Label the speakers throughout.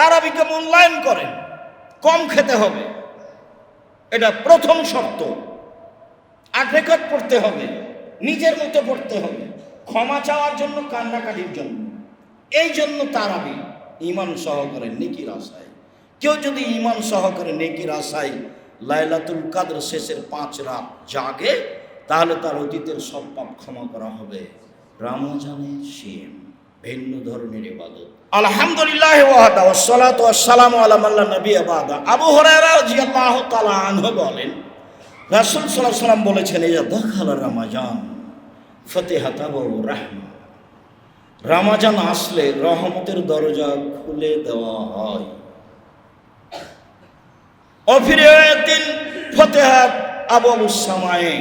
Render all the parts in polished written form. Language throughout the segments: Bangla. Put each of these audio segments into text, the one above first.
Speaker 1: তারাবিকে মূল্যায়ন করেন, কম খেতে হবে, এটা প্রথম শর্ত। 8 রাকাত পড়তে হবে, নিজের মতো পড়তে হবে, ক্ষমা চাওয়ার জন্য, কান্নাকাটির জন্য। এই জন্য তারাবি ঈমান সহকারে নেকির আশায়। কেউ যদি ঈমান সহকারে নেকির আশায় লাইলাতুল কদর শেষের 5 রাত জাগে, তাহলে তার অতীতের সব পাপ ক্ষমা করা হবে। রমজানে সিয়াম ভিন্ন ধরনের ইবাদত। আলহামদুলিল্লাহ ওয়াহদা ওয়াসসালাতু ওয়াসসালামু আলা মান লা নাবিয়্যা বাদা। আবু হুরায়রা রাদিয়াল্লাহু তাআলা আনহু বলেন, রাসূল সাল্লাল্লাহু আলাইহি ওয়াসাল্লাম বলেছেন, ইয়া দাখালা রমাজান ফাতিহাত আবু রাহমা। রমজান আসলে রহমতের দরজা খুলে দেওয়া হয়। অফিরাতিন ফাতিহাত আবওয়াবুস সামায়ে,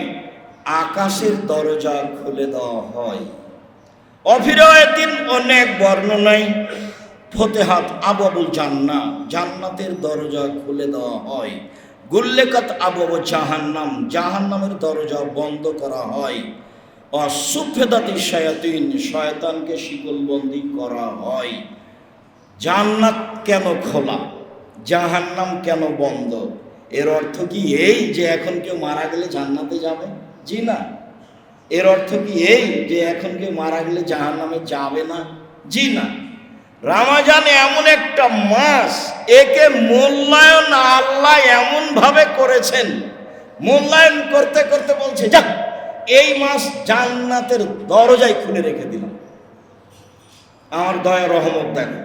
Speaker 1: আকাশের দরজা খুলে দেওয়া হয়। অফিরাতিন অনেক বর্ণনায় ফাতিহাত আবওয়াবুল জান্নাহ, জান্নাতের দরজা খুলে দেওয়া হয়। গুল্লেকাত আবওয়াবু জাহান্নাম, জাহান্নামের দরজা বন্ধ করা হয়। অসুফেদাতি শায়াতিন, শয়তানকে শিকলবন্দি করা হয়। জান্নাত কেন খোলা, জাহান্নাম কেন বন্ধ? এর অর্থ কি এই যে এখন কেউ মারা গেলে জান্নাতে যাবে? জি না। এর অর্থ কি এই যে এখন কেউ মারা গেলে জাহান্নামে যাবে না? জি না। রমজান এমন একটা মাস, একে মূল্যায়ন আল্লাহ এমন ভাবে করেছেন, মূল্যায়ন করতে করতে বলছে, যাক এই মাস জান্নাতের দরজায় খুলে রেখে দিলাম, আমার দয়া রহমত দেখো।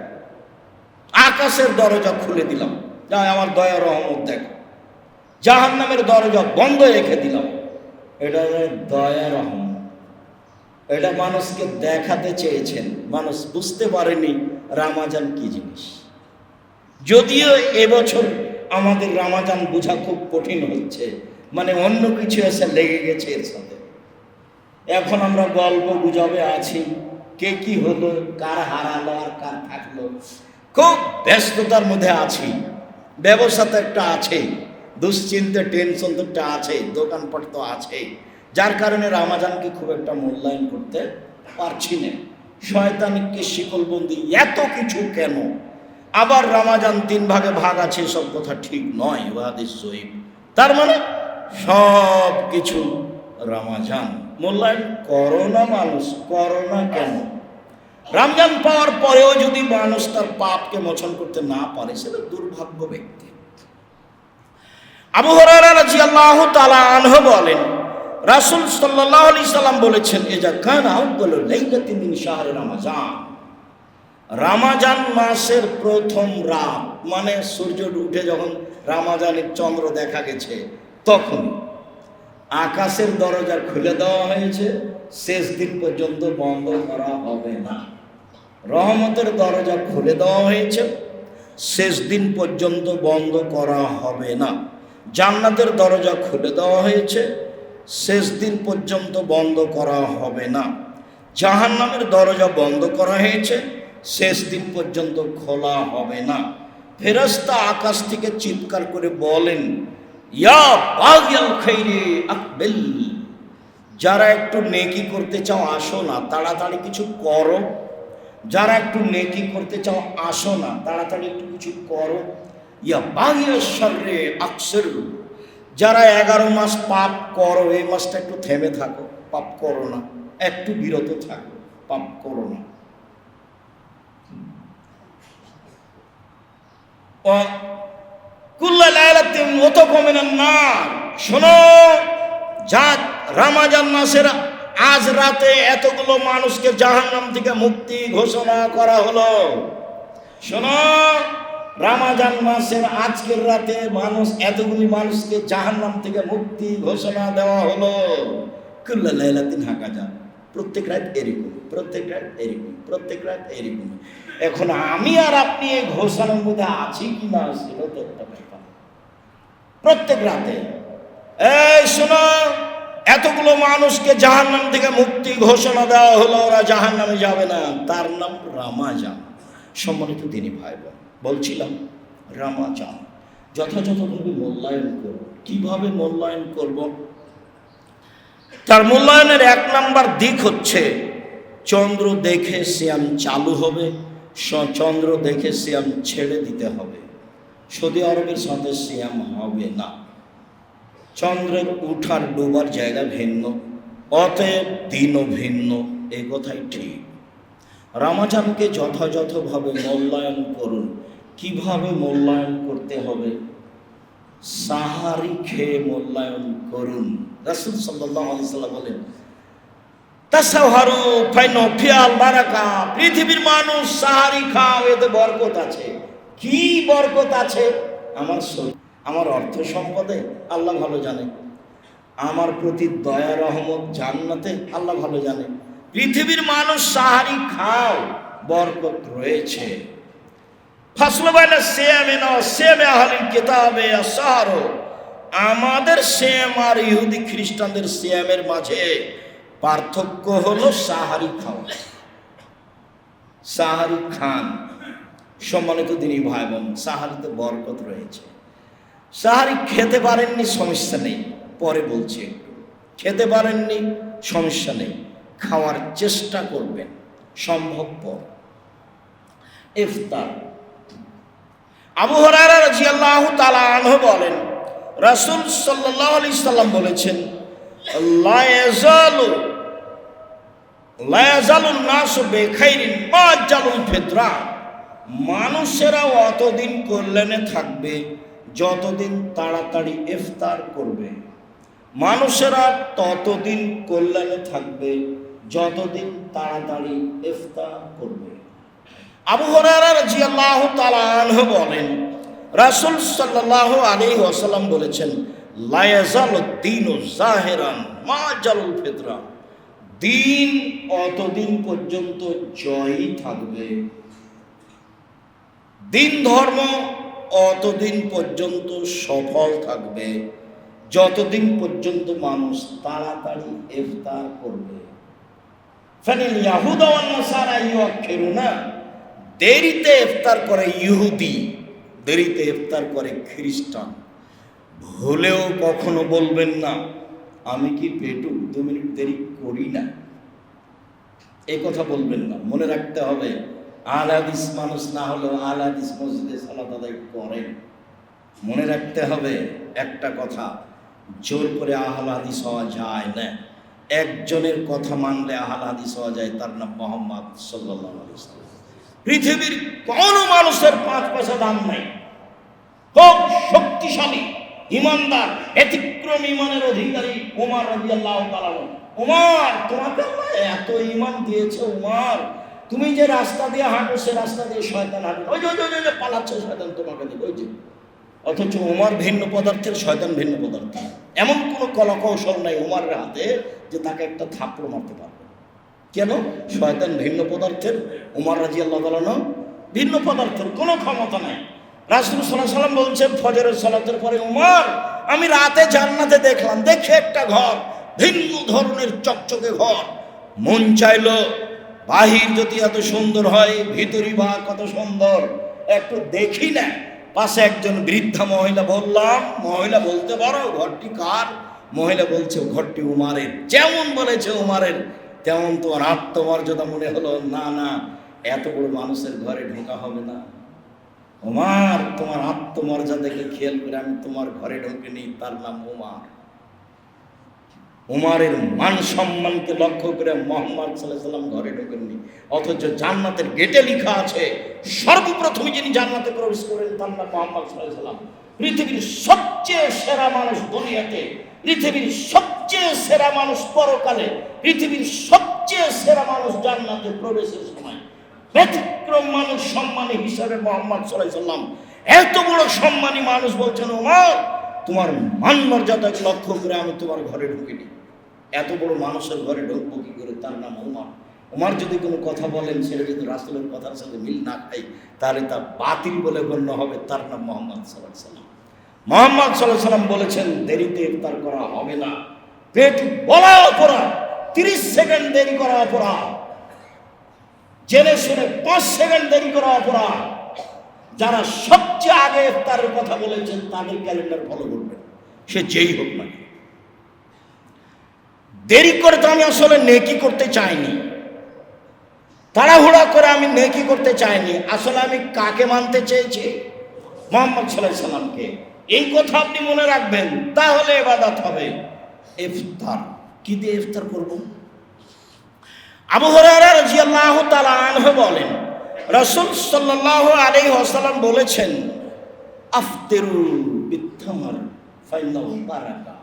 Speaker 1: আকাশের দরজা খুলে দিলাম, যা আমার দয়া রহমত দেখো। জাহান্নামের দরজা বন্ধ রেখে দিলাম, এটা দয়া রহমত। এটা মানুষকে দেখাতে চেয়েছেন, মানুষ বুঝতে পারেনি রমজান কি জিনিস। যদিও এবছর আমাদের রমজান বোঝা খুব কঠিন হচ্ছে, মানে অন্য কিছু এসে লেগে গেছে এর সাথে। এখন আমরা গল্প গুজবে আছি, কে কি হলো, কার হারালো আর কার থাকলো, খুব ব্যস্ততার মধ্যে আছি। ব্যবসা তো একটা আছে, দুশ্চিন্তা টেনশন তো একটা আছে, দোকানপাট তো আছে, যার কারণে রমজানকে খুব একটা মূল্যায়ন করতে পারছি না। শয়তানকে শিকলবন্দি এত কিছু কেন? আবার রমজান 3 ভাগে ভাগ আছে, সব কথা ঠিক নয়, হাদিস সহিহ। তার মানে সব কিছু রমজান মূল্যায়ন করো না, মানুষ করো না কেন? রমজান পাওয়ার পরেও যদি মানুষ তার পাপকে মোচন করতে না পারে, সেটা দুর্ভাগ্য ব্যক্তি। আবু হুরায়রা রাদিয়াল্লাহু তাআলা আনহু বলেন, রাসূল সাল্লাল্লাহু আলাইহি সাল্লাম বলেছেন, ইজা কানা আউয়ালু লাইলাতিন মিন শাহরি রমাজান, রমজান মাসের প্রথম রাত, মানে সূর্য উঠে যখন রমজানের চন্দ্র দেখা গেছে, তখন আকাশের দরজা খুলে দেওয়া হয়েছে, শেষ দিন পর্যন্ত বন্ধ করা হবে না। রহমতের দরজা খুলে দেওয়া হয়েছে, শেষ দিন পর্যন্ত বন্ধ করা হবে না। জান্নাতের দরজা খুলে দেওয়া হয়েছে, শেষ দিন পর্যন্ত বন্ধ করা হবে না। জাহান্নামের দরজা বন্ধ করা হয়েছে, শেষ দিন পর্যন্ত খোলা হবে না। ফেরেশতা আকাশ থেকে চিৎকার করে বলেন, ইয়া বাগিয়াল খাইরি আকবিল, যারা একটু নেকি করতে চাও আসো না, তাড়াতাড়ি কিছু করো। যারা একটু নেকি করতে চাও আসো না, তাড়াতাড়ি একটু কিছু করো। ইয়া বাগিয়াল শাররি আকসির, যারা 11 মাস পাপ করো, এই মাসটা একটু থেমে থাকো, পাপ করো না, একটু বিরত থাকো, পাপ করো না। কুল্লা লাইলাতিন ওয়াতাকা মিনান নার, শোনো, যাক রমজান মাসের আজ রাতে এতগুলো মানুষকে জাহান্নাম থেকে মুক্তি ঘোষণা করা হলো। শোনো, রমজান মাসের আজকের রাতে এতগুলি মানুষকে জাহান্নাম থেকে মুক্তি ঘোষণা দেওয়া হলো। কুল্লা লাইলাতিন হাকাজা, প্রত্যেক রাত এরকম, প্রত্যেক রাত এরকম, প্রত্যেক রাত এরকম। এখন আমি আর আপনি এই ঘোষণার মধ্যে আছি কি না, সেটা তো একটা ব্যাপার। প্রত্যেক রাতে এই শোনো, এতগুলো মানুষকে জাহান্নাম থেকে মুক্তি ঘোষণা দেওয়া হলো, ওরা জাহান্নামে যাবে না, তার নাম রমজান। সম্মানিত দিনী ভাই বোন, বলছিলাম রমজান যথাযথভাবে মূল্যায়ন করব। কিভাবে মূল্যায়ন করব? তার মূল্যায়নের 1 নম্বর দিক হচ্ছে, চন্দ্র দেখে সিয়াম চালু হবে, চন্দ্র দেখে সিয়াম ছেড়ে দিতে হবে। সৌদি আরবের সাথে সিয়াম হবে না। চন্দ্রের উঠার ডোবার জায়গা ভিন্ন, অতএব দিনও ভিন্ন, এ কথাই ঠিক। রমজানকে যথাযথভাবে মূল্যায়ন করুন। কিভাবে মূল্যায়ন করতে হবে? সাহারি খেয়ে মূল্যায়ন করুন। রাসূল সাল্লাল্লাহু আলাইহি ওয়াসাল্লাম বলেন, তাসাহারু ফাইন ফিয়াল বারাকা, পৃথিবীর মানুষ সাহারি খাও, এতে বরকত আছে। কি বরকত আছে? আমার শরীর, আমার অর্থ সম্পদে, আল্লাহ ভালো জানে। আমার প্রতি দয়া রহমত জান্নাতে, আল্লাহ ভালো জানে। পৃথিবীর মানুষ সাহারি খাও, বরকত রয়েছে। ফাসলু বাইনা সিয়ামিন ওয়া সিয়ামি আহলিল কিতাবে আস-সাহর, আমাদের সিয়াম আর ইহুদি খ্রিস্টানদের সিয়ামের মাঝে পার্থক্য হলো সাহারি খাওয়া। সাহারি খান। সম্মানিত দিনী ভাই বোন, সাহারিতে বরকত রয়েছে। সাহারি খেতে পারেননি, সমস্যা নেই, পরে বলছি। একটু খেতে পারেননি, সমস্যা নেই, খাওয়ার চেষ্টা করবেন সম্ভবপর। ইফতার। আবু হুরায়রা রাদিয়াল্লাহু তাআলা আনহু বলেন, রাসূল সাল্লাল্লাহু আলাইহি সাল্লাম বলেছেন, লা ইয়াজালুন নাসু বিখাইরিন মা জালুল ফিতরা, মানুষেরা অতদিন কল্যাণে থাকবে যতদিন তাড়াতাড়ি ইফতার করবে। মানুষেরা ততদিন কল্যাণে থাকবে যতদিন তাড়াতাড়ি ইফতার করবে। আবু হুরায়রা রাদিয়াল্লাহু তাআলা আনহু বলেন, রাসূল সাল্লাল্লাহু আলাইহি ওয়াসাল্লাম বলেছেন, লা ইয়াজালুদ দীনু যাহিরান মা জালুল ফিতরা, দিন অতদিন পর্যন্ত জয়ী থাকবে, দিন ধর্ম অতদিন পর্যন্ত সফল থাকবে যতদিন পর্যন্ত মানুষ তাড়াতাড়ি ইফতার করবে। ফানিল ইয়াহুদা ওয়ান নাসারা ইউআখিরুনা, দেরিতে ইফতার করে ইহুদি, দেরিতে ইফতার করে খ্রিস্টান। ভুলেও কখনো বলবেন না আমি কি পেটু 2 মিনিট দেরি করি না, এই কথা বলবেন না। মনে রাখতে হবে, আহলে হাদিস মানুষ না হলেও আহলে হাদিস মসজিদে সালাত আদায় করেন। মনে রাখতে হবে একটা কথা, জোর করে আহলে হাদিস হওয়া যায় না। একজনের কথা মানলে আহলে হাদিস হওয়া যায়, তার নাম মুহাম্মদ সাল্লাল্লাহু আলাইহি ওয়াসাল্লাম। পৃথিবীর কোনো মানুষের 5 পয়সা দাম নাই, খুব শক্তিশালী ইমানদার ব্যতিক্রম ইমানের অধিকারী ওমর রাদিয়াল্লাহু তাআলা। ওমর, তোমাকে আল্লাহ এত ঈমান দিয়েছে ওমর, তুমি যে রাস্তা দিয়ে হাঁটো সে রাস্তা দিয়ে শয়তান হাঁটে, ওই যে পালাচ্ছে শয়তান তোমাকে দিবে, ওই যে। অথচ ওমর ভিন্ন পদার্থের, শয়তান ভিন্ন পদার্থ। এমন কোনো কলাকৌশল নাই ওমরের হাতে যে তাকে একটা থাপ্পড় মারতে পারবে। কেন? শয়তান ভিন্ন পদার্থের, ওমর রাদিয়াল্লাহু তাআলা ভিন্ন পদার্থের, কোনো ক্ষমতা নাই। রাসূল সাল্লাল্লাহু আলাইহি ওয়াসাল্লাম বলছেন ফজরের সালাতের পরে, ওমর, আমি রাতে জান্নাতে দেখলাম, দেখে একটা ঘর, ভিন্ন ধরনের চকচকে ঘর। মন চাইলো বাহির যদি এত সুন্দর হয়, ভিতরই বা কত সুন্দর, একটু দেখি না। পাশে একজন বৃদ্ধা মহিলা, বললাম মহিলা বলতে পারো ঘরটি কার? মহিলা বলছে ঘরটি উমারের। যেমন বলেছে উমারের, তেমন তোমার আত্মমর্যাদা মনে হলো, না না, এত বড় মানুষের ঘরে ঢোকা হবে না। উমার, তোমার আত্মমর্যাদাকে খেয়াল করে আমি তোমার ঘরে ঢোকিনি, তার নাম উমার। উমারের মান সম্মানকে লক্ষ্য করে মুহাম্মদ সাল্লাল্লাহু আলাইহি ওয়াসাল্লাম ঘরে ঢোকেননি। অথচ জান্নাতের গেটে লেখা আছে, সর্বপ্রথম যিনি জান্নাতে প্রবেশ করেন তার নাম মুহাম্মদ সাল্লাল্লাহু আলাইহি ওয়াসাল্লাম। পৃথিবীর সবচেয়ে সেরা মানুষ দুনিয়াতে, পৃথিবীর সবচেয়ে সেরা মানুষ পরকালে, পৃথিবীর সবচেয়ে সেরা মানুষ জান্নাতে প্রবেশের সময়। ব্যতিক্রম মানুষ সম্মানী হিসাবে মুহাম্মদ সাল্লাল্লাহু আলাইহি ওয়াসাল্লাম, এত বড় সম্মানী মানুষ বলছেন, ওমর, তোমার মান মর্যাদাকে লক্ষ্য করে আমি তোমার ঘরে ঢুকিনি। এত বড় মানুষের ঘরে ঢুকবো কি করে? তার নাম ওমর। ওমর যদি কোনো কথা বলেন সেটা যদি রাসূলের কথার সাথে মিল না খায়, তাহলে তা বাতিল বলে গণ্য হবে। তার নাম মুহাম্মদ সাল্লাল্লাহু আলাইহি ওয়াসাল্লাম। মুহাম্মদ সাল্লাল্লাহু আলাইহি ওয়াসাল্লাম বলেছেন দেরিতে ইফতার করা হবে না। পেট বলা অপরাধ, 30 সেকেন্ড দেরি করা অপরাধ, জেনে শুনে 5 সেকেন্ড দেরি করা অপরাধ। যারা সবচেয়ে আগে ইফতারের কথা বলেছেন তাদের ক্যালেন্ডার ফলো করবেন, সে যেই হোক না। দেরি করে তো আমি আসলে নেকি করতে চাইনি, তাড়াহুড়া করে আমি নেকি করতে চাইনি, আসলে আমি কাকে মানতে চেয়েছি? মুহাম্মদ সাল্লাল্লাহু আলাইহি সাল্লামকে। এই কথা আপনি মনে রাখবেন, তাহলে ইবাদত হবে। ইফতার কি দিয়ে ইফতার করব? আবু হুরায়রা রাদিয়াল্লাহু তাআলা আনহু বলেন, রাসূল সাল্লাল্লাহু আলাইহি ওয়াসাল্লাম বলেছেন, আফতিরু বিত্তামার ফাইনাল বারাকা।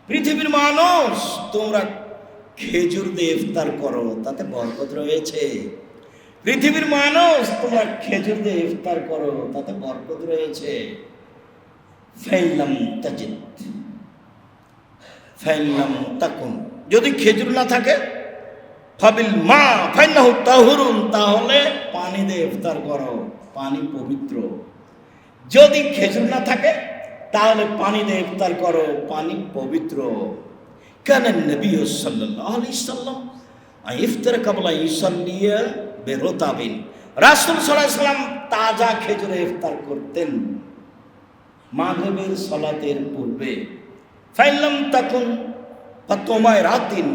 Speaker 1: পৃথিবীর মানুষ, তোমরা খেজুর দিয়ে ইফতার করো, তাতে বরকত রয়েছে। পৃথিবীর মানুষ, তোমরা খেজুর দিয়ে ইফতার করো, তাতে বরকত রয়েছে। ফাইলাম তাজিদ ফাইলাম তাকুন, যদি খেজুর না থাকে, ফাবিল মা ফাইনাহু তাহুরুন, তাহলে পানি দিয়ে ইফতার করো, পানি পবিত্র। যদি খেজুর না থাকে, তাহলে পানি দিয়ে ইফতার করো, পানি পবিত্র। কেন নবী সাল্লাল্লাহু আলাইহি সাল্লাম ইফতার কাবলা ইসাল্লিয়া বেরোতাবিন, রাসূল সাল্লাল্লাহু আলাইহি সাল্লাম তাজা খেজুরে ইফতার করতেন মাগরিবের সালাতের পূর্বে। ফাইলাম তাকুন ফাতমায় রাতিন,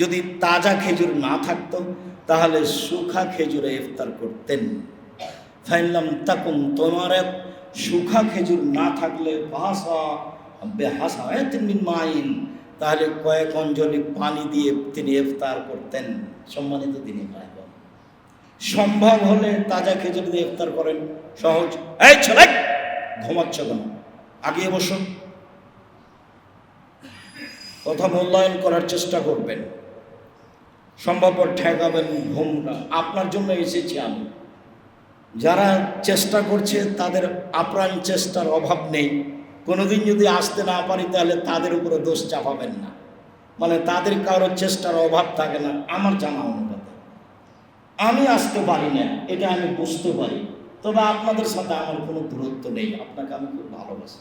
Speaker 1: যদি তাজা খেজুর না থাকতো, তাহলে শুখা খেজুরে ইফতার করতেন। ফাইলাম তাকুন তোমারাত, শুখা খেজুর না থাকলে ভাষা বেহাসায়াতিন মিন মাইন, তাহলে কয়েক অঞ্জলি পানি দিয়ে তিনি ইফতার করতেন। সম্মানিত দিনী ভাই, সম্ভব হলে তাজা খেজুর দিয়ে ইফতার করেন, সহজ। এই ছেলে, ঘুমাচ্ছ কেন? আগে বসুন, কথা মূল্যায়ন করার চেষ্টা করবেন। সম্ভবপর ঠেকাবেন ঘুমটা। আপনার জন্য এসেছি আমি। যারা চেষ্টা করছে তাদের আপ্রাণ চেষ্টার অভাব নেই। কোনোদিন যদি আসতে না পারি, তাহলে তাদের উপরে দোষ চাপাবেন না। মানে তাদের কারোর চেষ্টার অভাব থাকে না। আমার জানা অনুপাতে আমি আসতে পারি না, এটা আমি বুঝতে পারি। তবে আপনাদের সাথে আমার কোনো দূরত্ব নেই। আপনাকে আমি খুব ভালোবাসি,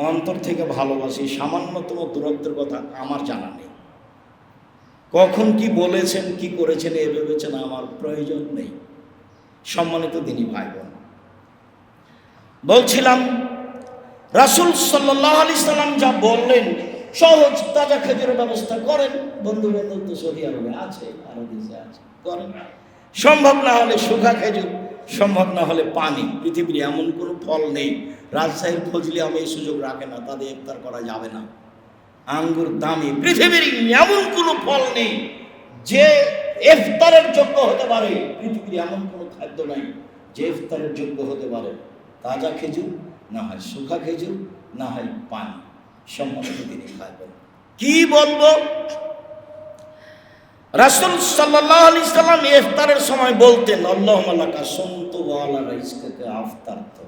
Speaker 1: অন্তর থেকে ভালোবাসি। সামান্যতম দূরত্বের কথা আমার জানা নেই। কখন কি বলেছেন, কি করেছেন, এ ভেবেছেন, আমার প্রয়োজন নেই। সম্মানিত দিনী ভাই বোন, বলছিলাম রাসূল সাল্লাল্লাহু আলাইহি সাল্লাম যা বললেন, সহজ তাজা খেজুরের ব্যবস্থা করেন। বন্ধু বান্ধব তো সৌদি আরবে আছে, আরো দেশে আছে, করেন। সম্ভব না হলে শুখা খেজুর, সম্ভব না হলে পানি। পৃথিবীর এমন কোনো ফল নেই, রাজশাহীর ফজলি আমি এই সুযোগ রাখে না, তাদের ইফতার করা যাবে না। আঙ্গুর দামি, পৃথিবীর এমন কোনো ফল নেই যে ইফতারের যোগ্য হতে পারে। পৃথিবীর এমন কোনো খাদ্য নাই যে ইফতারের যোগ্য হতে পারে। তাজা খেজুর, না হয় শুখা খেজুর, না হয় পানি। সম্মানিত তিনি খাবেন। কি বলবো? রাসূল সাল্লাল্লাহু আলাইহি সাল্লাম ইফতারের সময় বলতেন, আল্লাহুম্মা লাকা সুমতু ওয়া আলা রিজকিকা আফতারতু,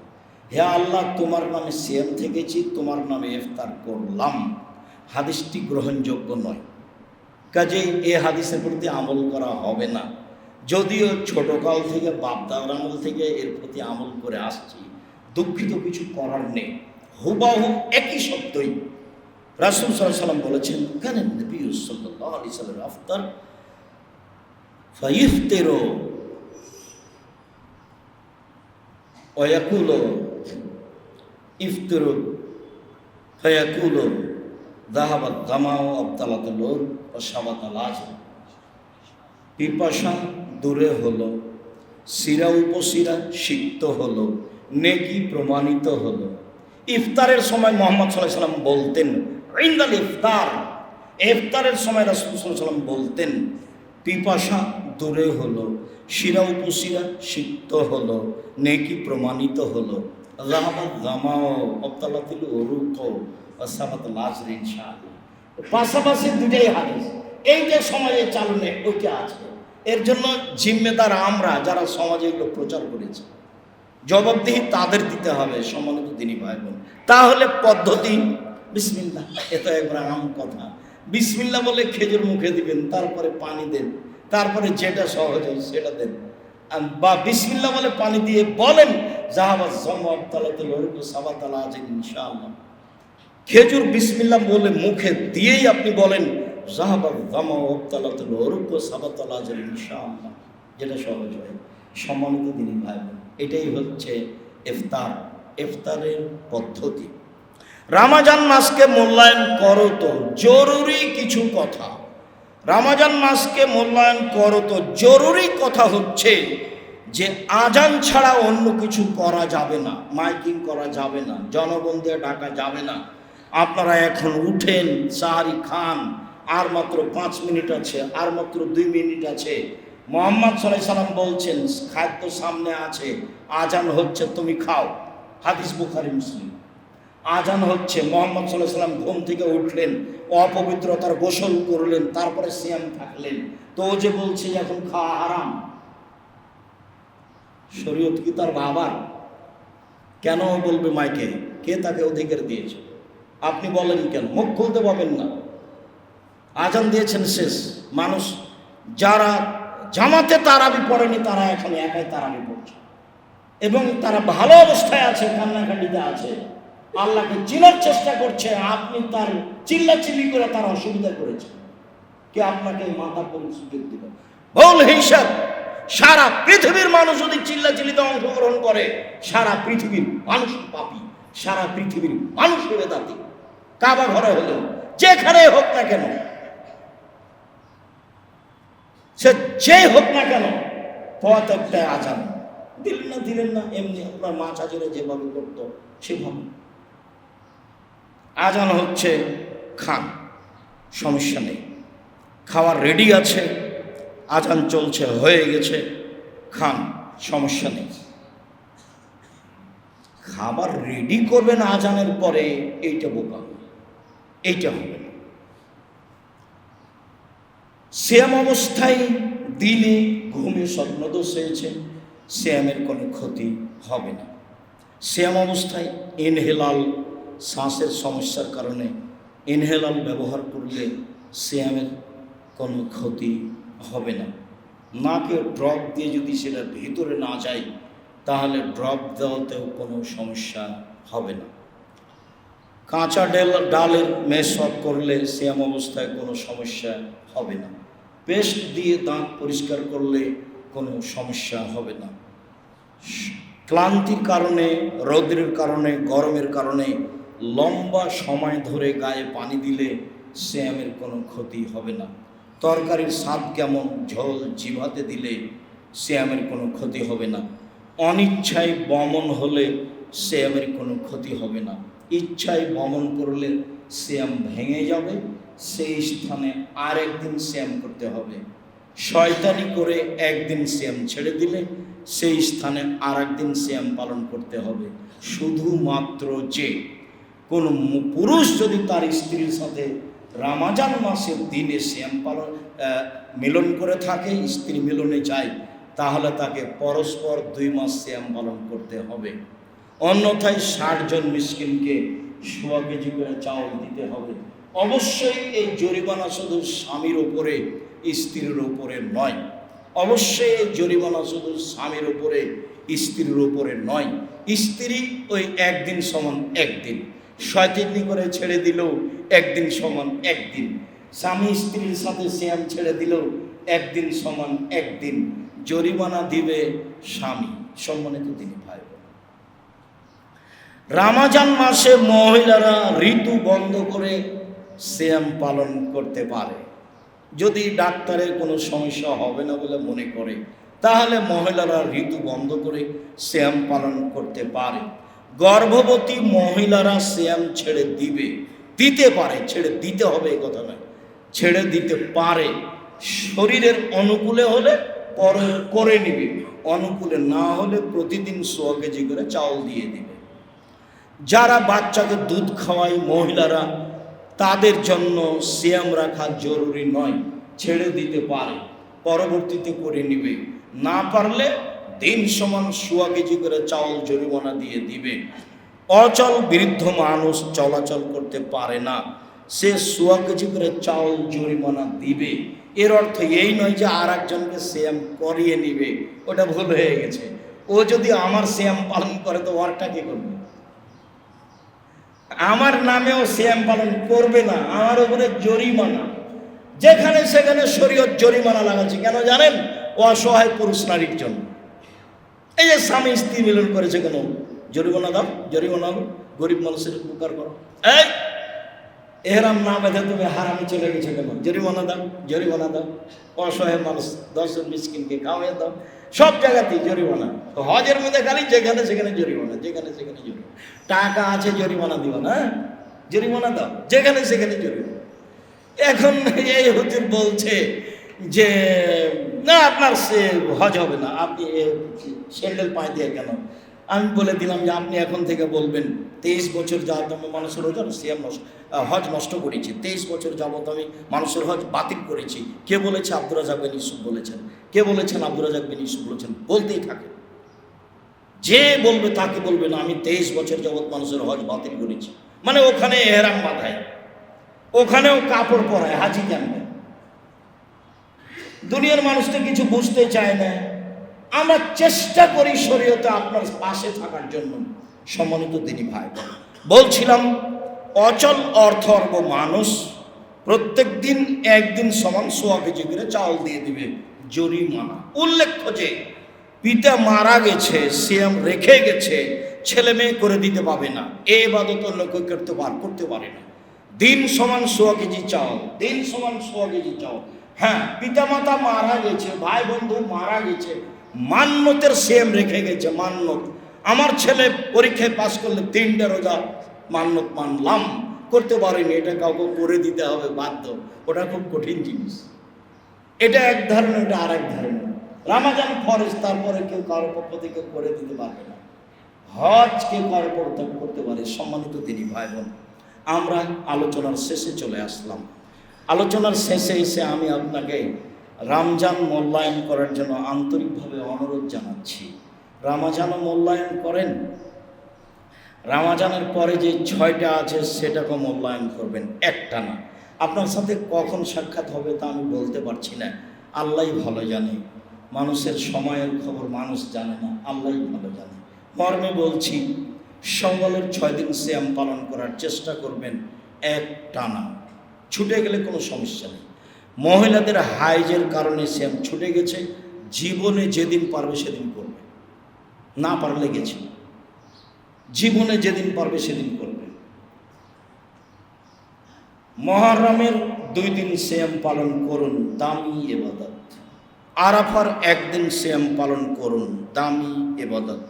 Speaker 1: হে আল্লাহ, তোমার নামে সিয়াম থেকেছি, তোমার নামে ইফতার করলাম। হাদিসটি গ্রহণযোগ্য নয়, কাজেই এই হাদিসের প্রতি আমল করা হবে না। যদিও ছোটকাল থেকে বাপদাদার আমল থেকে এর প্রতি আমল করে আসছি, দুঃখিত, কিছু করার নেই। হুবাহু একই শব্দই রাসূল সাল্লাল্লাহু আলাইহি সাল্লাম বলেছেন, কান নবী সাল্লাল্লাহু আলাইহি সাল্লাম আফতার ফাইফতিরু ওয়া ইয়াকুলু ইফতিরু ফায়াকুলু যাহাবাত জামাউ আবতালাতুল নূর ওয়া শাবাতাল আজর। পিপাসা দূরে হলো, শিরা উপশিরা সিক্ত হলো, নেকি প্রমাণিত হলো। ইফতারের সময় মুহাম্মদ সাল্লাল্লাহু আলাইহি সাল্লাম বলতেন, ইনদাল ইফতার, ইফতারের সময় রাসূল সাল্লাল্লাহু আলাইহি সাল্লাম বলতেন, পিপাসা দূরে হলো, শিরা উপশিরা সিক্ত হলো, নেকি প্রমাণিত হলো। যাহাবাত জামাউ আবতালাতুল উরুক ওয়া শাবাতাল আজর। ইনশাআল্লাহ পাশাপাশি দুটাই হাদিস, এইটা সমাজে চালনে ওইটা আছে। এর জন্য জিম্মেদার আমরা, যারা সমাজে এগুলো প্রচার করেছি। জবাবদিহি তাদের দিতে হবে। সম্মানিত দিনী ভাই বোন, তাহলে পদ্ধতি বিসমিল্লাহ, এটা একবার আম কথা। বিসমিল্লাহ বলে খেজুর মুখে দিবেন, তারপরে পানি দেন, তারপরে যেটা সহজ হয় সেটা দেন। বা বিসমিল্লাহ বলে পানি দিয়ে বলেন, যাহাবাত জামু আবতালাতুল উরুক সাবাতাল আজর। ইনশাআল্লাহ খেজুর বিসমিল্লাহ বলে মুখে দিয়েই আপনি বলেন, যাহাবাত জামু আবতালাতুল উরুক সাবাতাল আজর। ইনশাআল্লাহ যেটা সহজ হয়। সম্মানিত দিনী ভাই বোন, এটাই হচ্ছে ইফতার, ইফতারের পদ্ধতি। রমজান মাসকে মূল্যায়ন করো তো জরুরি কিছু কথা। রমজান মাসকে মূল্যায়ন করো, তো জরুরি কথা হচ্ছে যে আজান ছাড়া অন্য কিছু করা যাবে না, মাইকিং করা যাবে না, জনগণ দিয়ে ডাকা যাবে না। আপনারা এখন উঠেন, সাহারি খান, আর মাত্র 5 মিনিট আছে, আর মাত্র 2 মিনিট আছে। মুহাম্মদ সাল্লাল্লাহু আলাইহি সাল্লাম বলছেন খাদ্য সামনে আছে, আজান হচ্ছে, তুমি খাও। হাদিস বুখারী মুসলিম। আজান হচ্ছে, মুহাম্মদ সাল্লাল্লাহু আলাইহি সাল্লাম ঘুম থেকে উঠলেন, অপবিত্রতার গোসল করলেন, তারপরে সিয়াম থাকলেন। তো ও যে বলছে এখন খাওয়া হারাম, শরীয়ত কি তার বাবার? কেন বলবে মাইকে? কে তাকে অধিকার দিয়েছে? আপনি বলেন কেন? মুখ খুলতে পাবেন না। আজান দিয়েছেন, শেষ। মানুষ যারা জামাতে তারাবি পড়েনি তারা এখন একাই তারাবি পড়ছে, এবং তারা ভালো অবস্থায় আছে, কান্নাকাটিতে আছে, আল্লাহকে চিনার চেষ্টা করছে। আপনি তার চিল্লাচিল্লি করে তার অসুবিধা করেছে, কে আপনাকে মাথা করে সুযোগ দিল? ভুল হিসাব। সারা পৃথিবীর মানুষ যদি চিল্লাচিল্লিতে অংশগ্রহণ করে, সারা পৃথিবীর মানুষ পাপী, সারা পৃথিবীর মানুষ বেদাতি। কাবা ঘরে হলো, যেখানে হোক না কেন, সে যে হোক না কেন, পথ একটাই, আজান দিলেন না এমনি আপনার মা চাচিরা যেভাবে করতো সেভাবে। আজান হচ্ছে, খান, সমস্যা নেই। খাওয়ার রেডি আছে, আজান চলছে, হয়ে গেছে, খান, সমস্যা নেই। খাবার রেডি করবেন আজানের পরে, এইটা বোকা, এইটা হবে না। সিয়াম অবস্থায় দিনে ঘুমে স্বপ্নদোষ হয়েছে, সিয়ামের কোনো ক্ষতি হবে না। সিয়াম অবস্থায় ইনহেলাল, শ্বাসের সমস্যার কারণে ইনহেলাল ব্যবহার করলে সিয়ামের কোনো ক্ষতি হবে না। নাকে ড্রপ দিয়ে যদি সেটা ভিতরে না যায়, তাহলে ড্রপ দেওয়াতেও কোনো সমস্যা হবে না। কাঁচা ডালের মেশওয়াক করলে সিয়াম অবস্থায় কোনো সমস্যা হবে না। পেস্ট দিয়ে দাঁত পরিষ্কার করলে কোনো সমস্যা হবে না। ক্লান্তির কারণে, রৌদ্রের কারণে, গরমের কারণে লম্বা সময় ধরে গায়ে পানি দিলে সিয়ামের কোনো ক্ষতি হবে না। তরকারির স্বাদ কেমন, ঝোল জিভাতে দিলে সিয়ামের কোনো ক্ষতি হবে না। অনিচ্ছায় বমন হলে সিয়ামের কোনো ক্ষতি হবে না। ইচ্ছায় বমন করলে সিয়াম ভেঙে যাবে, সেই স্থানে আর একদিন সিয়াম করতে হবে। শয়তানি করে একদিন সিয়াম ছেড়ে দিলে সেই স্থানে আর একদিন সিয়াম পালন করতে হবে। শুধুমাত্র যে কোনো পুরুষ যদি তার স্ত্রীর সাথে রমজান মাসের দিনে সিয়াম পালন মিলন করে থাকে, স্ত্রী মিলনে যায়, তাহলে তাকে পরস্পর 2 মাস সিয়াম পালন করতে হবে। অন্যথায় 60 জন মিসকিনকে 1.5 কেজি করে চাউল দিতে হবে। অবশ্যই এই জরিমানা শুধু স্বামীর ওপরে, স্ত্রীর ওপরে নয়। অবশ্যই এই জরিমানা শুধু স্বামীর ওপরে, স্ত্রীর ওপরে নয়। স্ত্রী ওই একদিন সমান একদিন, শয়তানি করে ছেড়ে দিলেও একদিন সমান একদিন। স্বামী স্ত্রীর সাথে সিয়াম ছেড়ে দিলেও একদিন সমান একদিন। জরিমানা দিবে স্বামী। সম্মানিত তিনি ভাই, রমজান মাসে মহিলারা ঋতু বন্ধ করে সিয়াম পালন করতে পারে। যদি ডাক্তারের কোনো সমস্যা হবে না বলে মনে করে, তাহলে মহিলারা ঋতু বন্ধ করে সিয়াম পালন করতে পারে। গর্ভবতী মহিলারা সিয়াম ছেড়ে দিতে পারে, ছেড়ে দিতে হবে এই কথা নয়, ছেড়ে দিতে পারে। শরীরের অনুকূলে হলে পরে করে নিবে, অনুকূলে না হলে প্রতিদিন 100 কেজি করে চাউল দিয়ে দিবে। যারা বাচ্চাকে দুধ খাওয়ায় মহিলারা, তাদের জন্য সিয়াম রাখা জরুরি নয়, ছেড়ে দিতে পারে, পরবর্তীতে করে নিবে। না পারলে দিন সমান 100 কেজি করে চাউল জরিমানা দিয়ে দিবে। অচল বৃদ্ধ মানুষ চলাচল করতে পারে না, সে 100 কেজি করে চাউল জরিমানা দিবে। এর অর্থ এই নয় যে আর একজনকে সিয়াম করিয়ে নিবে, ওটা ভুল হয়ে গেছে। ও যদি আমার সিয়াম পালন করে তো ওরটা কি করবে? আমার নামেও সিয়াম পালন করবে না, আমার উপরে জরিমানা। যেখানে সেখানে শরীয়ত জরিমানা লাগাচ্ছে কেন জানেন? অসহায় পুরুষ নারীর জন্য। এই যে স্বামী স্ত্রী মিলন করেছে, কেন জরিমানা দাও, জরিমানা দাও, গরিব মানুষের উপকার করো। এই এহরাম না বেঁধে তুমি হারামে চলে গেছো কেন? জরিমানা দাও, জরিমানা দাও। অসহায় মানুষ 10 মিসকিনকে খাওয়াই দাও। সব জায়গাতেই জরিমানা। হজের মধ্যে খালি যেখানে সেখানে জরিমানা, যেখানে সেখানে জরিমানা। টাকা আছে জরিমানা দিও না, জরিমানা দাও, যেখানে সেখানে জরিমানা। এখন এই হুজুর বলছে যে না আপনার সে হজ হবে না, আপনি স্যান্ডেল পায়ে দিয়ে কেন? আমি বলে দিলাম যে আপনি এখন থেকে বলবেন 23 বছর যাবত আমি মানুষের হজ নষ্ট করেছি, 23 বছর যাবত আমি মানুষের হজ বাতিল করেছি। কে বলেছে? আব্দুর রাজ্জাক বিন ইউসুফ বলেছেন। কে বলেছেন? আব্দুর রাজ্জাক বিন ইউসুফ বলেছেন। বলতেই থাকে, যে বলবে তাকে বলবে না আমি 23 বছর যাবত মানুষের হজ বাতিল করেছি। মানে ওখানে এহরাম বাঁধায়, ওখানেও কাপড় পরায়, হাজি জানবে। দুনিয়ার মানুষ তো কিছু বুঝতে চায় না। আমরা চেষ্টা করি শরীয়তে আপনার পাশে থাকার জন্য। সম্মানিত দিনী ভাই, বলছিলাম অচল অর্থর্ব মানুষ প্রত্যেক দিন একদিন সমান 100 কেজি করে চাউল দিয়ে দিবে জরিমানা। উল্লেখ্য যে পিতা মারা গেছে, সিয়াম রেখে গেছে, ছেলে মেয়ে করে দিতে পারবে না। এ ইবাদত অন্য কেউ করতে পারে না। দিন সমান 100 কেজি চাউল, দিন সমান 100 কেজি চাউল। হ্যাঁ, পিতামাতা মারা গেছে, ভাই বন্ধু মারা গেছে, মান্যতের সেম রেখে গেছে। মান্যত, আমার ছেলে পরীক্ষায় পাশ করলে 3টা রোজা মান্যত মানলাম, করতে পারিনি, এটা কাউকে করে দিতে হবে বাধ্য। ওটা খুব কঠিন জিনিস। এটা এক ধরনের, এটা আর এক ধরনের। রামাজান ফরজ, তারপরে কেউ কারো পক্ষ থেকে করে দিতে পারবে না। হজ কেউ কারো পক্ষ করতে পারে। সম্মানিত দিনী ভাই বোন, আমরা আলোচনার শেষে চলে আসলাম। আলোচনার শেষে এসে আমি আপনাকে রমজান মূল্যায়ন করার জন্য আন্তরিকভাবে অনুরোধ জানাচ্ছি। রমজানও মূল্যায়ন করেন, রমজানের পরে যে 6টা আছে সেটাকে মূল্যায়ন করবেন, একটা না। আপনার সাথে কখন সাক্ষাৎ হবে তা আমি বলতে পারছি না, আল্লাহই ভালো জানে। মানুষের সময়ের খবর মানুষ জানে না, আল্লাহই ভালো জানে। মর্মে বলছি, সঙ্গলের 6 দিন সিয়াম পালন করার চেষ্টা করবেন এক টানা। ছুটে গেলে কোনো সমস্যা নেই। মহিলাদের হাইজের কারণে সিয়াম ছুটে গেছে, জীবনে যেদিন পারবে সেদিন করবে, না পারলে গেছে, জীবনে যেদিন পারবে সেদিন করবে। মুহররমের 2 দিন সিয়াম পালন করুন, দামি ইবাদত। আরাফার 1 দিন সিয়াম পালন করুন, দামি ইবাদত।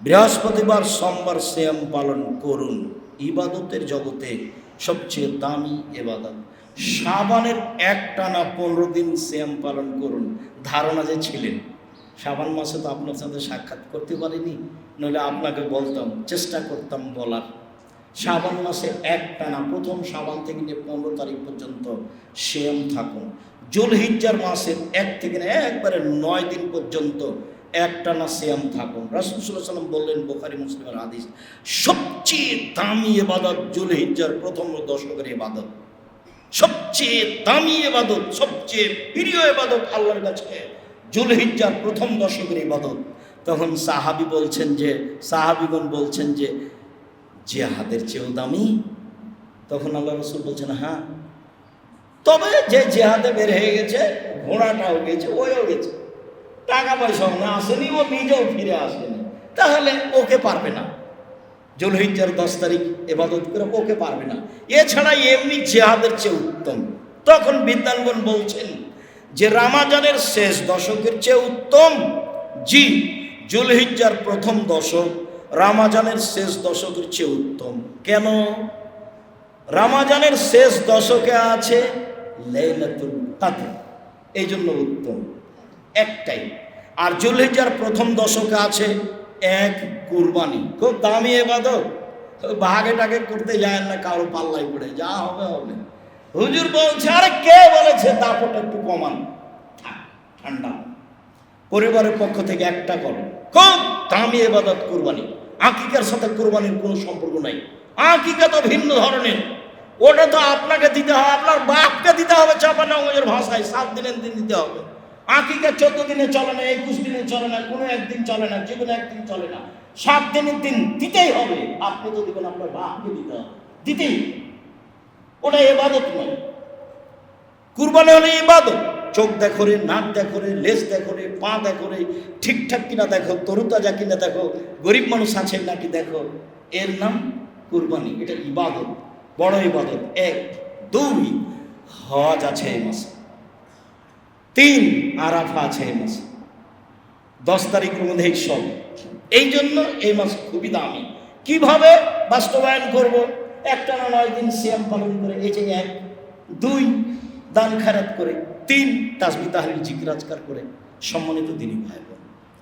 Speaker 1: বৃহস্পতিবার সোমবার সিয়াম পালন করুন, ইবাদতের জগতে সবচেয়ে দামি ইবাদত। শাবানের একটানা 15 দিন সিয়াম পালন করুন। ধারণা যে ছিলেন শাবান মাসে তো আপনার সাথে সাক্ষাৎ করতে পারিনি, নইলে আপনাকে বলতাম, চেষ্টা করতাম বলার। শাবান মাসে একটানা প্রথম শাবান থেকে নিয়ে 15 তারিখ পর্যন্ত সিয়াম থাকুন। জুলহিজ্জার মাসের 1 থেকে একবারে 9 দিন পর্যন্ত একটানা সিয়াম থাকুন। রাসূল সাল্লাল্লাহু আলাইহি ওয়াসাল্লাম বললেন, বুখারী মুসলিমের হাদিস, সবচেয়ে দামি ইবাদত জুলহিজ্জার প্রথম দশকের ইবাদত। সবচেয়ে দামি ইবাদত, সবচেয়ে প্রিয় ইবাদত আল্লাহর কাছে জুলহিজ্জার প্রথম দশকের ইবাদত। তখন সাহাবীগণ বলছেন যে জিহাদের চেয়েও দামি? তখন আল্লাহ রাসূল বলছেন, হ্যাঁ, তবে যে জিহাদে বের হয়ে গেছে, ঘোড়াটাও গেছে, ওইও গেছে, টাকা পয়সাও না আসেনি, ও নিজেও ফিরে আসেনি, তাহলে ওকে পারবে না। জুলহিজ্জার 10 তারিখ ইবাদত করে ওকে পারবে না। এছাড়া এমনি জিহাদের চেয়ে উত্তম। তখন বিদ্বানগণ বলছেন যে রমজানের শেষ দশকের চেয়ে উত্তম। জি, জুলহিজ্জার প্রথম দশক রমজানের শেষ দশকের চেয়ে উত্তম। কেন? রমজানের শেষ দশকে আছে লাইলাতুল কদর, এই জন্য উত্তম, একটাই। আর জুলহিজ্জার প্রথম দশকে আছে এক কুরবানি, খুব দামি ইবাদত। ভাগে টাগে করতে যায় না, কারো পাল্লাই পড়ে যা হবে হবে। হুজুর বলছে, আরে কে বলেছে দাপট একটু কমান, ঠান্ডা। পরিবারের পক্ষ থেকে একটা করো, খুব দামি ইবাদত কুরবানি। আকিকার সাথে কুরবানির কোনো সম্পর্ক নাই। আকিকা তো ভিন্ন ধরনের, ওটা তো আপনাকে দিতে হবে, আপনার বাপকে দিতে হবে। চাপানগঞ্জের ভাষায় 7 দিনের দিন দিতে হবে। আকিকা 14 দিনে চলে না, 21 দিনে চলে না, কোনো একদিন চলে না, জীবনে একদিন চলে না। 7 দিনের দিন দিতেই হবে। আপনি তো দিবেন, আপনার বাপকে দিতে হবে, দিতেই। ওটা ইবাদত নয়। কুরবানি হলে ইবাদত। চোখ দেখো রে, নাক দেখো রে, লেজ দেখো রে, পা দেখো রে, ঠিকঠাক কিনা দেখো, তরুতাজা কিনা দেখো, গরিব মানুষ আছে নাকি দেখো, এর নাম কুরবানি। এটা ইবাদত। বড় ইবাদত। 1, 2 হজ আছে এই মাসে, 3 আরাফা আছে এই মাসে, 10 তারিখের মধ্যে এই সব। এই জন্য এই মাস খুবই দামি। কিভাবে বাস্তবায়ন করব? একটা না 9 দিন সিয়াম পালন করে, এই যে 1, 2 দান খায়রাত করে, 3 তাসবিহ তাহলিল জিকির আজকার করে। সম্মানিত দিনী ভাই বোন,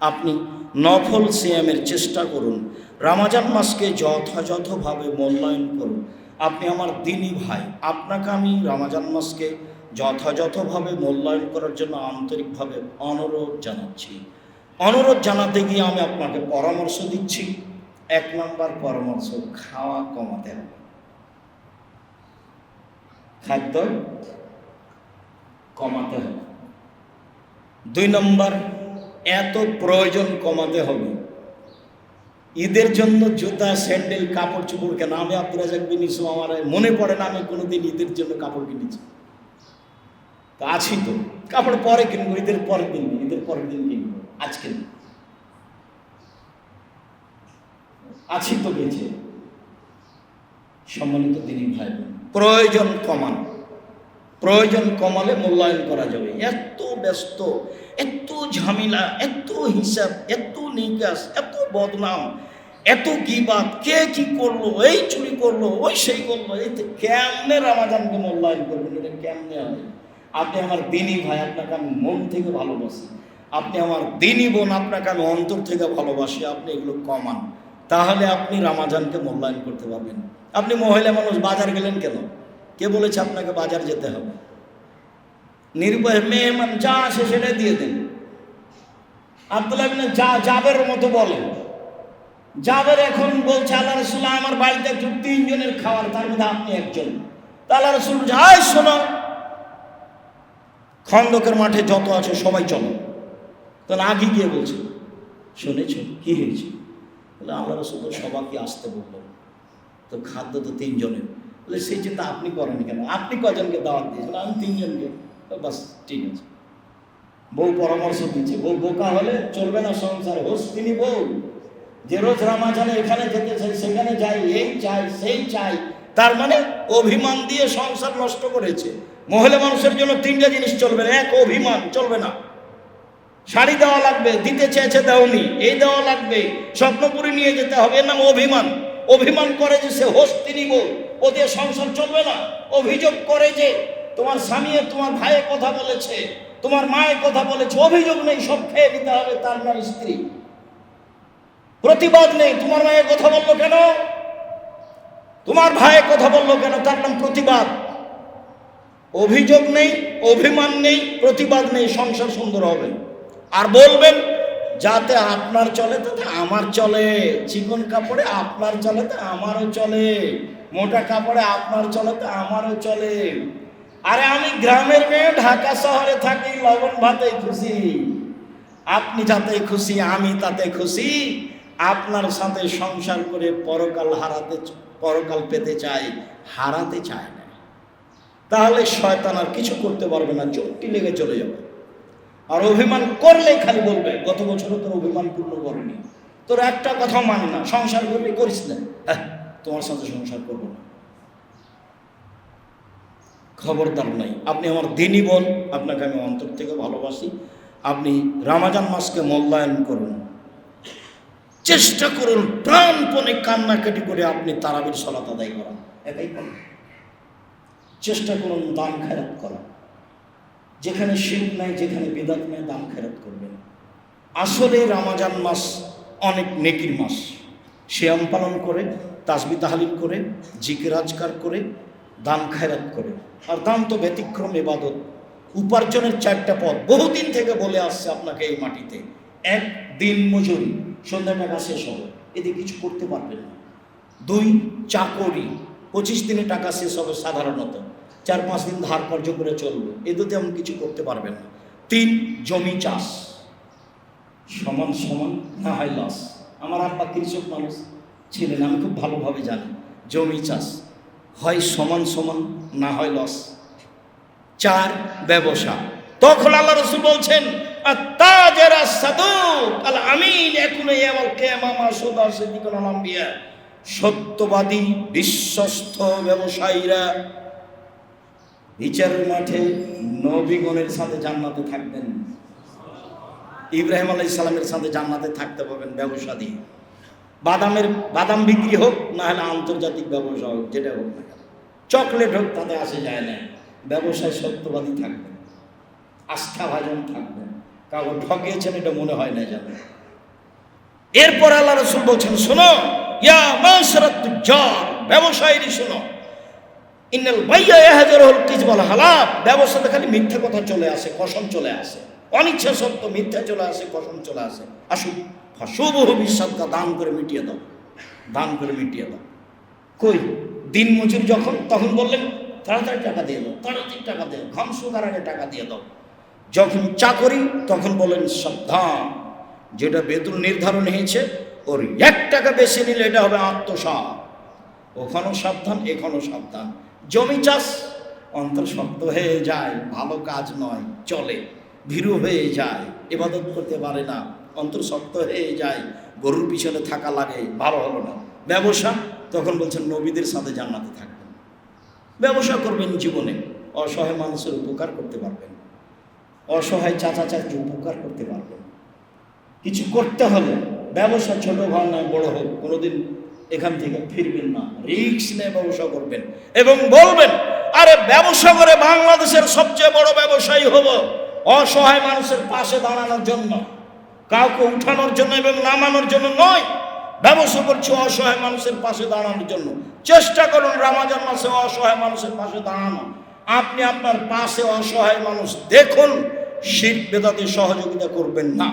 Speaker 1: আপনি নফল সিয়ামের চেষ্টা করুন, রমজান মাসকে যথাযথভাবে মূল্যায়ন করুন। আপনি আমার দিনী ভাই, আপনাকে আমি রমজান মাসকে যথাযথভাবে মূল্যায়ন করার জন্য আন্তরিকভাবে অনুরোধ জানাচ্ছি। অনুরোধ জানাতে গিয়ে আমি আপনাকে পরামর্শ দিচ্ছি। 1 নম্বর পরামর্শ, খাওয়া কমাতে হবে। খাদ্য কমাতে হবে। 2 নম্বর, এত প্রয়োজন কমাতে হবে। ঈদের জন্য জুতা, স্যান্ডেল, কাপড় চোপড় কেন? আমি আব্দুর রাজ্জাক বিন ইউসুফ, আমার মনে পড়ে না আমি কোনোদিন ঈদের জন্য কাপড় কিনেছি। তো আছি তো, কাপড় পরে কিনবো, ঈদের পরের দিন, ঈদের পরের দিন কিনবো, আজকে আছি তো বেঁচে। সম্মানিত দিনী ভাই, প্রয়োজন কমান। প্রয়োজন কমালে মূল্যায়ন করা যাবে। এত ব্যস্ত, এত ঝামেলা, এত হিসাব, এত নিকাশ, এত বদনাম, এত গীবাত, কে কি করলো, এই চুরি করলো, ওই সেই করলো, এই কেমনে রমজানকে মূল্যায়ন করবেন? এটা কেমনে হবে? আপনি আমার দিনী ভাই, আপনাকে আমি মন থেকে ভালোবাসি। আপনি আমার দিনী বোন, আপনাকে আমি অন্তর থেকে ভালোবাসি। আপনি এগুলো কমান, তাহলে আপনি রমজানকে মূল্যায়ন করতে পারবেন। আপনি মহিলা মানুষ, বাজার গেলেন কেন? কে বলেছে আপনাকে বাজার যেতে হবে? নিরুপায় মেহমান যা আসে সেটা দিয়ে দেন। আব্দুল্লাহ ইবনে জাবেরের মতো বলেন। জাবের এখন বলছে, আল্লাহ রাসূলুল্লাহ আমার বাড়িতে একটু 3 জনের খাবার, তার মধ্যে আপনি একজন। তা আল্লাহ রাসূল যাই শোনো, খন্দকের মাঠে যত আছে সবাই চলো। তখন আগে গিয়ে বলছে, শুনেছ কি হয়েছে? বলে আল্লাহ রাসূল তো সবাইকে আসতে বললেন, তো খাদ্য তো 3 জনের। বলে সেই চিন্তা আপনি করেন কেন? আপনি কজনকে দাওয়াত দিয়েছেন? আমি 3 জনকে। বাস ঠিক আছে। বউ পরামর্শ দিচ্ছে, বউ বোকা হলে চলবে না সংসার। হোস তিনি বউ, যে রোজ রমজানে এখানে যেতে চাই, সেখানে যাই, এই চাই, সেই চাই, তার মানে অভিমান দিয়ে সংসার নষ্ট করেছে। মহিলা মানুষের জন্য 3টা জিনিস চলবে না। 1, অভিমান চলবে না। শাড়ি দেওয়া লাগবে, দিতে চেয়েছে দেওনি, এই দেওয়া লাগবে, স্বপ্নপুরি নিয়ে যেতে হবে, এর নাম অভিমান। অভিমান করে যে সে হোস তিনি বউ, ও দিয়ে সংসার চলবে না। অভিযোগ করে যে তোমার স্বামী তোমার ভাইয়ের কথা বলেছে, তোমার মায়ের কথা বলেছে, অভিযোগ নেই, সব খেয়ে দিতে হবে, তার নাম স্ত্রী। প্রতিবাদ নেই, তোমার মায়ের কথা বললো কেন, তোমার ভাইয়ের কথা বললো কেন, তার নাম প্রতিবাদ। অভিযোগ নেই, অভিমান নেই, প্রতিবাদ নেই, সংসার সুন্দর হবে। আর বলবেন যাতে আপনার চলে তাতে আমার চলে, চিকন কাপড়ে আপনার চলে তো আমারও চলে, মোটা কাপড়ে আপনার চলে তো আমারও চলে। আরে আমি গ্রামের মেয়ে, ঢাকা শহরে থাকি, লবণ ভাতে খুশি। আপনি যাতে খুশি, আমি তাতে খুশি। আপনার সাথে সংসার করে পরকাল পেতে চাই, হারাতে চায় না। তাহলে শয়তান আর কিছু করতে পারবে না, চোখটি লেগে চলে যাবে। আর অভিমান করলে খালি বলবে গত বছরও তোর অভিমান পূর্ণ করেনি, তোর একটা কথাও মানে না, সংসার করবি করিস না, হ্যাঁ তোমার সাথে সংসার করবো না। খবরদার নাই। আপনি আমার দিনী বোন, আপনাকে আমি অন্তর থেকে ভালোবাসি। আপনি রমজান মাসকে মূল্যায়ন করুন, চেষ্টা করুন প্রাণপণে কান্নাকাটি করে আপনি তারাবির সালাত আদায় করা, একাই করুন। চেষ্টা করুন দান খেরাত করা, যেখানে শিরক নাই, যেখানে বিদআত নাই, দান খেরাত করবেন। আসলে রমজান মাস অনেক নেকির মাস। সিয়াম পালন করে, তাসবিহ তাহলিল করে, জিকির আজকার করে, দান খেরাত করে। আর দান তো ব্যতিক্রম ইবাদত, উপার্জনের 4টা পথ বহুদিন থেকে বলে আসছে আপনাকে এই মাটিতে। 1, দিন মজুরি, সন্ধ্যা টাকা শেষ হবে, এতে কিছু করতে পারবেন না। 2, চাকরি, 25 দিনে টাকা শেষ হবে সাধারণত, 4-5 দিন ধার কর্য করে চলবে, এতে তেমন কিছু করতে পারবেন না। 3, জমি চাষ, সমান সমান না হয় লস। আমার আব্বা কৃষক মানুষ ছিলেন, আমি খুব ভালোভাবে জানি। জমি চাষ হয় সমান সমান, না হয় লস। 4, ব্যবসা। তখন আল্লাহ রাসূল বলছেন আত-তাজির আস-সাদুক আল-আমিন ইয়াকুনু ইয়াওমাল কিয়ামাহ মা সুদা সিদ্দিকুল আম্বিয়া। সত্যবাদী বিশ্বস্ত ব্যবসায়ীরা বিচারের মাঠে নবীগণের সাথে জান্নাতে থাকবেন। ইব্রাহিম আলাইহিস সালামের সাথে জান্নাতে থাকতে পারবেন ব্যবসা দিয়ে। বাদাম বিক্রি হোক, না হলে আন্তর্জাতিক ব্যবসা হোক, যেটা হোক না কেন, চকলেট হোক, তাতে আসে যায় না। ব্যবসায় সত্যবাদী থাকবেন, আস্থাভাজন থাকবেন, কাউকে ঠকিয়েছেন এটা মনে হয় না যাবে। এরপর আল্লাহ রাসূল বলছেন, শোনো ইয়া মাশরাত তুজ্জার, ব্যবসায়ীরা শোনো, ইন্নাল বাইয়া ইয়াহজুরুল কিযবাল হালাফ, ব্যবসাতে খালি মিথ্যা কথা চলে আসে, কসম চলে আসে, অনিচ্ছা সত্য মিথ্যা চলে আসে, কসম চলে আসে। আসুন ফাশুবহু বিসাদকা, দান করে মিটিয়ে দাও, দান করে মিটিয়ে দাও। কই দিন মজুর যখন, তখন বললেন তাড়াতাড়ি টাকা দিয়ে দাও, তাড়াতাড়ি টাকা দিয়ে দাও, ঘাম শুকার আগে টাকা দিয়ে দাও। যখন চাকরি, তখন বলেন সাবধান, যেটা বেতন নির্ধারণ হয়েছে ওর 1 টাকা বেশি নিলে এটা হবে আত্মসাৎ, ওখানেও সাবধান, এখানেও সাবধান। জমি চাষ, অন্তর শক্ত হয়ে যায়, ভালো কাজ নয়, চলে, ভীরু হয়ে যায়, ইবাদত করতে পারে না, অন্তর শক্ত হয়ে যায়, গরুর পিছনে থাকা লাগে, ভালো হলো না। ব্যবসা, তখন বলছেন নবীদের সাথে জান্নাতে থাকবেন। ব্যবসা করবেন, জীবনে অসহায় মানুষের উপকার করতে পারবেন, অসহায় চাচা চাচি উপকার করতে পারবেন। কিছু করতে হলে ব্যবসা ছোট হোক না বড় হোক, কোনোদিন এখান থেকে ফিরবেন না, রিস্ক নিয়ে ব্যবসা করবেন এবং বলবেন, আরে ব্যবসা করে বাংলাদেশের সবচেয়ে বড় ব্যবসায়ী হব, অসহায় মানুষের পাশে দাঁড়ানোর জন্য, কাউকে উঠানোর জন্য এবং নামানোর জন্য নয়। ব্যবসা করছি অসহায় মানুষের পাশে দাঁড়ানোর জন্য। চেষ্টা করুন রমজান মাসে অসহায় মানুষের পাশে দাঁড়ানো। আপনি আপনার পাশে অসহায় মানুষ দেখুন, শিরক বিদআতে সহযোগিতা করবেন না।